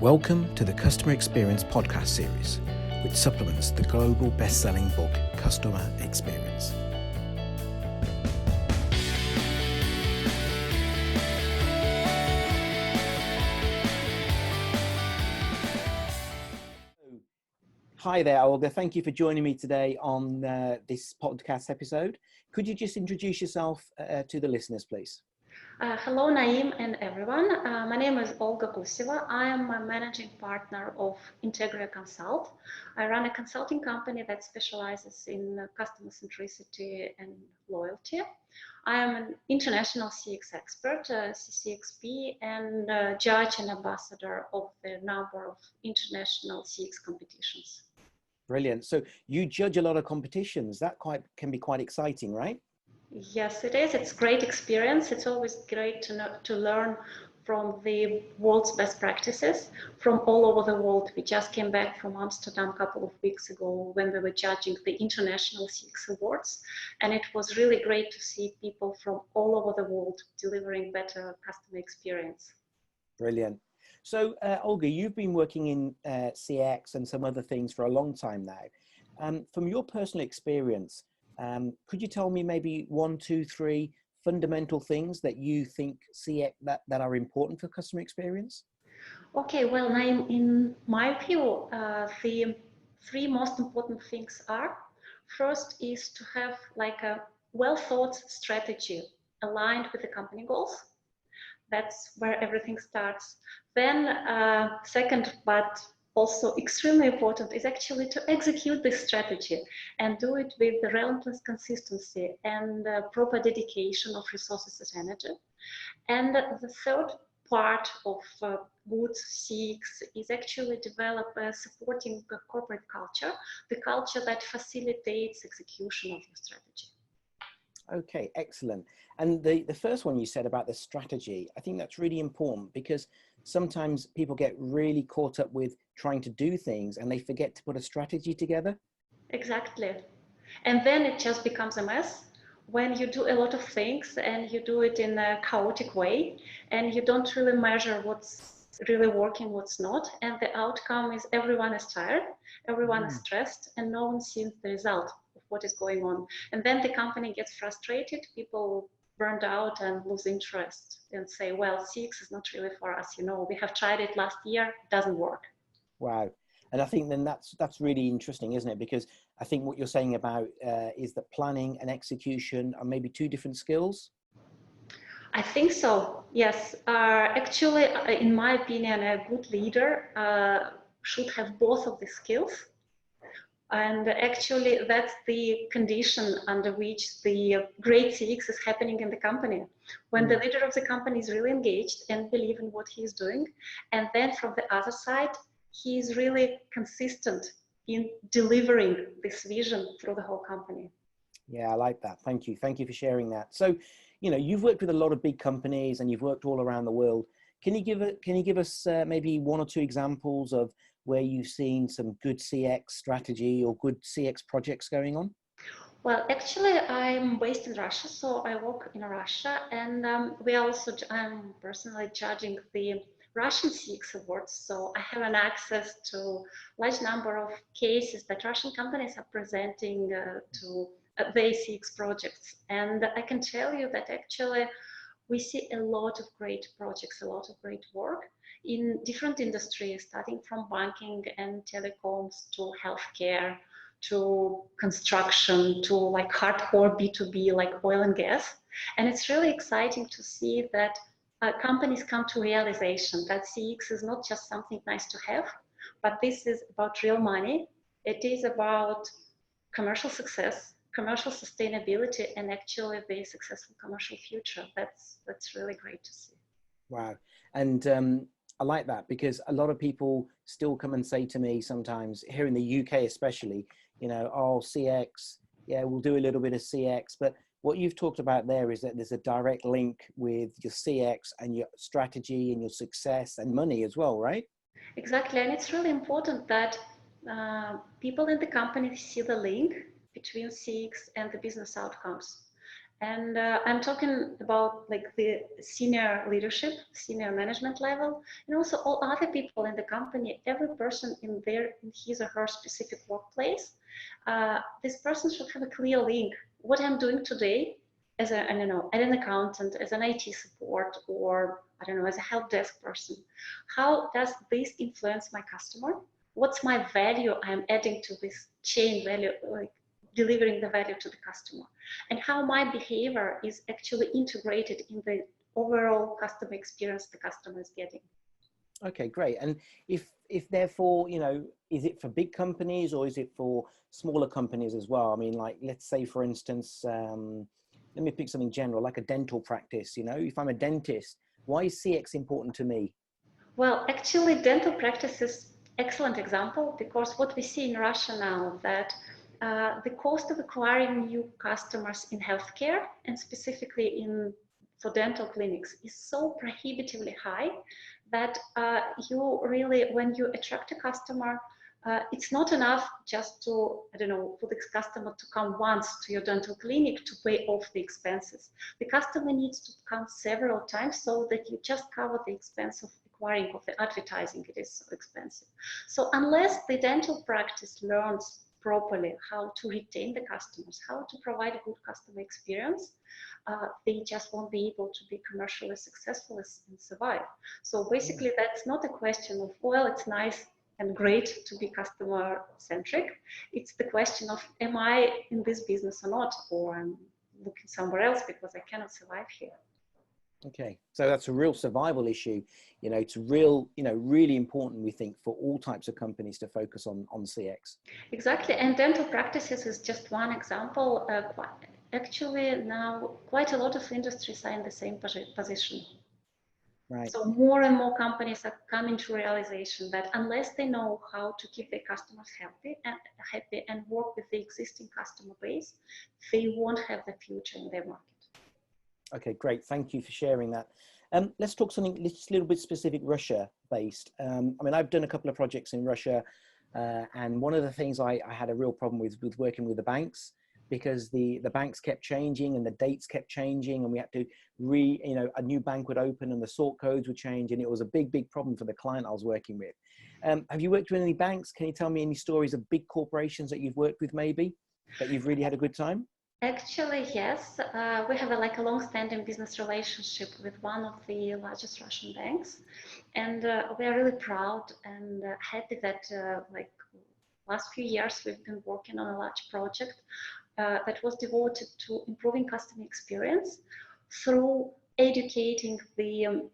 Welcome to the Customer Experience podcast series, which supplements the global best-selling book, Customer Experience. Hi there, Olga. Thank you for joining me today on this podcast episode. Could you just introduce yourself to the listeners, please? Hello, Naeem and everyone. My name is Olga Guseva. I am a managing partner of Integra Consult. I run a consulting company that specializes in customer centricity and loyalty. I am an international CX expert, CCXP, and judge and ambassador of the number of international CX competitions. Brilliant. So you judge a lot of competitions. That can be quite exciting, right? Yes, it is. It's great experience. It's always great to learn from the world's best practices from all over the world. We just came back from Amsterdam a couple of weeks ago when we were judging the International CX Awards. And it was really great to see people from all over the world delivering better customer experience. Brilliant. So, Olga, you've been working in CX and some other things for a long time now. From your personal experience, could you tell me maybe 1, 2, 3 fundamental things that you think CX that are important for customer experience? Okay, well, Naeem, in my view, the three most important things are: first is to have like a well thought strategy aligned with the company goals. That's where everything starts. Then second, but also extremely important, is actually to execute this strategy and do it with the relentless consistency and proper dedication of resources and energy. And the third part of good CX is actually supporting the corporate culture, the culture that facilitates execution of your strategy. Okay, excellent. And the first one you said about the strategy, I think that's really important because sometimes people get really caught up with trying to do things and they forget to put a strategy together. Exactly. And then it just becomes a mess when you do a lot of things and you do it in a chaotic way and you don't really measure what's really working, what's not. And the outcome is everyone is tired, everyone is stressed, and no one sees the result of what is going on. And then the company gets frustrated, people burned out and lose interest and say, well, CX is not really for us. We have tried it last year, it doesn't work. Wow. And I think then that's really interesting, isn't it? Because I think what you're saying about is that planning and execution are maybe two different skills. I think so, yes. Actually, in my opinion, a good leader should have both of the skills. And actually, that's the condition under which the great CX is happening in the company. When the leader of the company is really engaged and believe in what he is doing, and then from the other side, he is really consistent in delivering this vision through the whole company. Yeah, I like that. Thank you. Thank you for sharing that. So, you've worked with a lot of big companies and you've worked all around the world. Can you give us maybe 1 or 2 examples of where you've seen some good CX strategy or good CX projects going on? Well, actually, I'm based in Russia, so I work in Russia, and I'm personally judging the Russian CX awards, so I have an access to large number of cases that Russian companies are presenting to their CX projects. And I can tell you that actually we see a lot of great projects, a lot of great work in different industries, starting from banking and telecoms to healthcare, to construction, to like hardcore B2B, like oil and gas. And it's really exciting to see that companies come to realization that CX is not just something nice to have, but this is about real money. It is about commercial success, commercial sustainability, and actually a very successful commercial future. That's really great to see. Wow. And I like that because a lot of people still come and say to me sometimes, here in the UK especially, oh, CX, yeah, we'll do a little bit of CX. But what you've talked about there is that there's a direct link with your CX and your strategy and your success and money as well, right? Exactly. And it's really important that people in the company see the link between CX and the business outcomes. And I'm talking about like the senior leadership, senior management level, and also all other people in the company, every person in his or her specific workplace. This person should have a clear link. What I'm doing today as a, I don't know, as an accountant, as an IT support, or I don't know, as a help desk person, how does this influence my customer? What's my value I'm adding to this chain value, like delivering the value to the customer, and how my behavior is actually integrated in the overall customer experience the customer is getting. Okay, great. And if therefore, you know, is it for big companies or is it for smaller companies as well? I mean, like, let's say, for instance, let me pick something general, like a dental practice. You know, if I'm a dentist, why is CX important to me? Well, actually, dental practice is excellent example, because what we see in Russia now, that the cost of acquiring new customers in healthcare, and specifically for dental clinics, is so prohibitively high that you really, when you attract a customer, it's not enough just to, I don't know, for this customer to come once to your dental clinic to pay off the expenses. The customer needs to come several times so that you just cover the expense of acquiring, of the advertising. It is so expensive. So unless the dental practice learns properly how to retain the customers, how to provide a good customer experience, they just won't be able to be commercially successful and survive. So basically, that's not a question of, well, it's nice and great to be customer centric. It's the question of, am I in this business or not, or I'm looking somewhere else because I cannot survive here. Okay, so that's a real survival issue. You know, it's real, you know, really important, we think, for all types of companies to focus on CX. Exactly, and dental practices is just one example. Actually, now quite a lot of industries are in the same position. Right. So more and more companies are coming to realization that unless they know how to keep their customers happy and work with the existing customer base, they won't have the future in their market. Okay, great. Thank you for sharing that. Let's talk something just a little bit specific, Russia based. I mean, I've done a couple of projects in Russia, and one of the things I had a real problem with working with the banks, because the banks kept changing and the dates kept changing, and we had to you know, a new bank would open and the sort codes would change, and it was a big problem for the client I was working with. Have you worked with any banks? Can you tell me any stories of big corporations that you've worked with, maybe, that you've really had a good time? Actually, yes. We have a long-standing business relationship with one of the largest Russian banks, and we are really proud and happy that last few years we've been working on a large project that was devoted to improving customer experience through educating the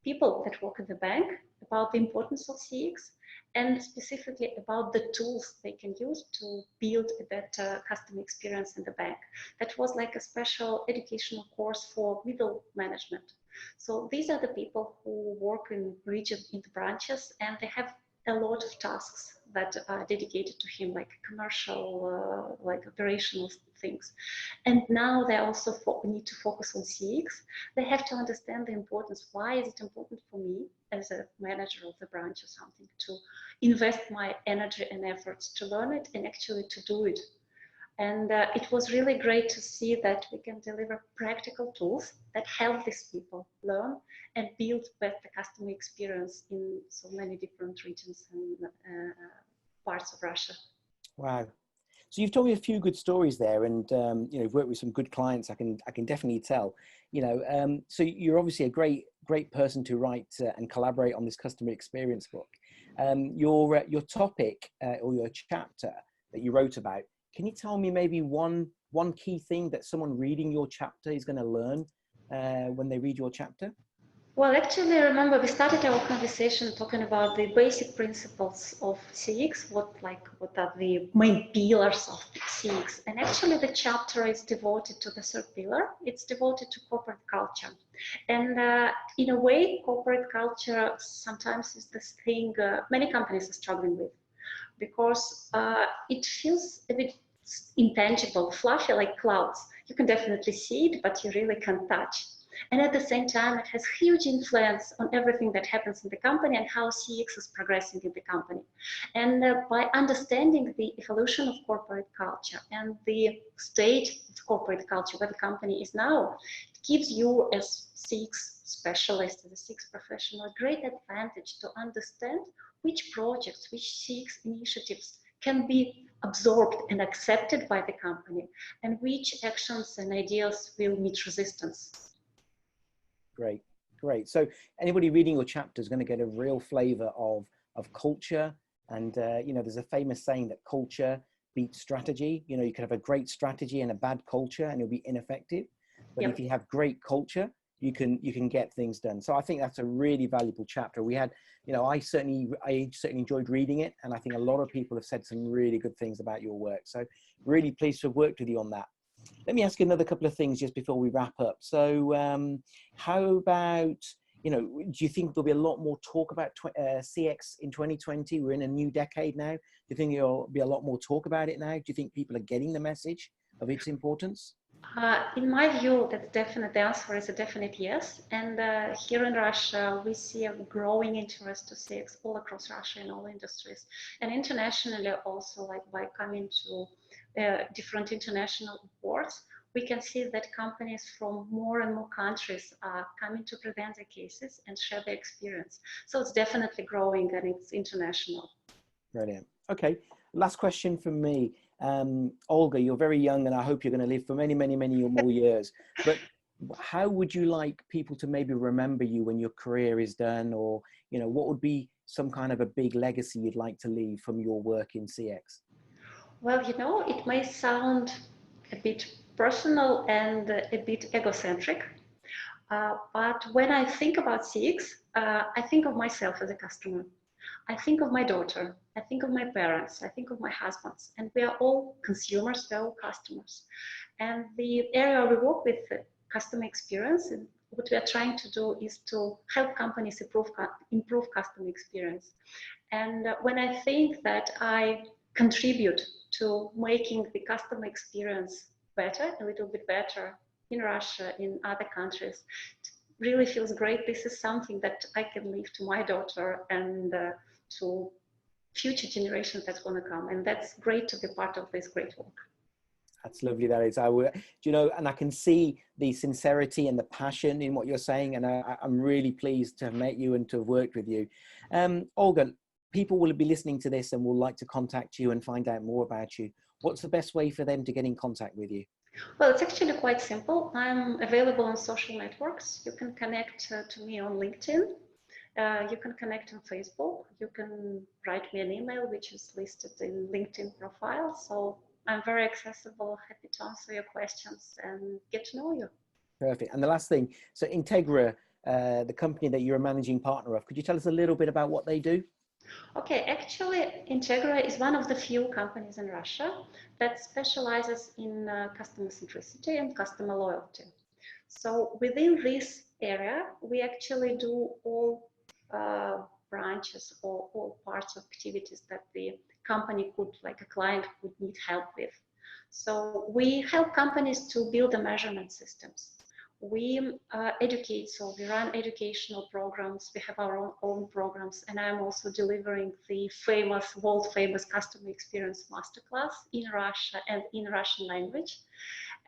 people that work at the bank about the importance of CX, and specifically about the tools they can use to build a better customer experience in the bank. That was like a special educational course for middle management. So these are the people who work in the branches, and they have a lot of tasks that are dedicated to him, like commercial, like operational things. And now they also need to focus on CX. They have to understand the importance. Why is it important for me as a manager of the branch or something to invest my energy and efforts to learn it and actually to do it? And it was really great to see that we can deliver practical tools that help these people learn and build better customer experience in so many different regions and parts of Russia. Wow. So you've told me a few good stories there, and you know, you've worked with some good clients. I can definitely tell. You know, so you're obviously a great person to write and collaborate on this customer experience book. Your topic or your chapter that you wrote about. Can you tell me maybe one key thing that someone reading your chapter is going to learn when they read your chapter? Well, actually, I remember we started our conversation talking about the basic principles of CX, what are the main pillars of CX. And actually, the chapter is devoted to the third pillar. It's devoted to corporate culture. And in a way, corporate culture sometimes is this thing many companies are struggling with, because it feels a bit intangible, fluffy, like clouds. You can definitely see it, but you really can't touch. And at the same time, it has huge influence on everything that happens in the company and how CX is progressing in the company. And by understanding the evolution of corporate culture and the state of corporate culture where the company is now, it gives you as CX specialist, as a CX professional, a great advantage to understand which projects, which CX initiatives can be absorbed and accepted by the company, and which actions and ideas will meet resistance. Great, great. So anybody reading your chapter is going to get a real flavor of culture. And, you know, there's a famous saying that culture beats strategy. You know, you can have a great strategy and a bad culture and you'll be ineffective. But Yep. if you have great culture, you can get things done. So I think that's a really valuable chapter. We had, you know, I certainly enjoyed reading it. And I think a lot of people have said some really good things about your work. So really pleased to have worked with you on that. Let me ask you another couple of things just before we wrap up. So how about, you know, do you think there'll be a lot more talk about CX in 2020? We're in a new decade now. Do you think there'll be a lot more talk about it now? Do you think people are getting the message of its importance? In my view, that's definite. The answer is a definite yes. And here in Russia, we see a growing interest to CX all across Russia in all industries, and internationally also. Like by coming to different international awards, we can see that companies from more and more countries are coming to present their cases and share their experience. So it's definitely growing and it's international. Brilliant. Okay. Last question from me. Olga, you're very young and I hope you're going to live for many, many, many more years. But how would you like people to maybe remember you when your career is done? Or, you know, what would be some kind of a big legacy you'd like to leave from your work in CX? Well, you know, it may sound a bit personal and a bit egocentric, but when I think about CX, I think of myself as a customer. I think of my daughter, I think of my parents, I think of my husbands, and we are all consumers, we are all customers. And the area we work with, customer experience, and what we are trying to do is to help companies improve customer experience. And when I think that I contribute to making the customer experience better, a little bit better in Russia, in other countries, really feels great. This is something that I can leave to my daughter and to future generations that's going to come. And that's great to be part of this great work. That's lovely. That is. You know, and I can see the sincerity and the passion in what you're saying. And I'm really pleased to have met you and to have worked with you. Olga, people will be listening to this and will like to contact you and find out more about you. What's the best way for them to get in contact with you? Well, it's actually quite simple. I'm available on social networks. You can connect to me on LinkedIn. You can connect on Facebook. You can write me an email, which is listed in LinkedIn profile. So I'm very accessible, happy to answer your questions and get to know you. Perfect. And the last thing, so Integra, the company that you're a managing partner of, could you tell us a little bit about what they do? Okay, actually, Integra is one of the few companies in Russia that specializes in customer centricity and customer loyalty. So within this area, we actually do all branches or all parts of activities that the company could, like a client could need help with. So we help companies to build the measurement systems. We educate, so we run educational programs, we have our own programs, and I'm also delivering the famous, world famous customer experience masterclass in Russia and in Russian language.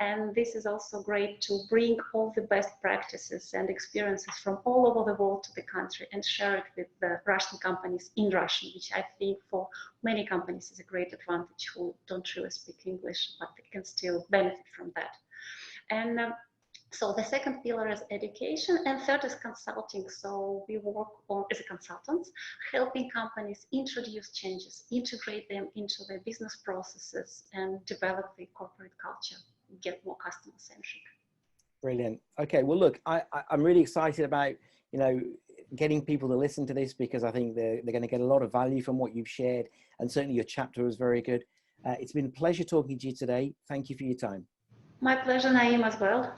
And this is also great to bring all the best practices and experiences from all over the world to the country and share it with the Russian companies in Russian, which I think for many companies is a great advantage who don't really speak English, but they can still benefit from that. And so the second pillar is education, and third is consulting. So we work on, as consultants, helping companies introduce changes, integrate them into their business processes, and develop the corporate culture, get more customer-centric. Brilliant. Okay, well, look, I'm really excited about, you know, getting people to listen to this because I think they're going to get a lot of value from what you've shared, and certainly your chapter was very good. It's been a pleasure talking to you today. Thank you for your time. My pleasure, Naeem, as well.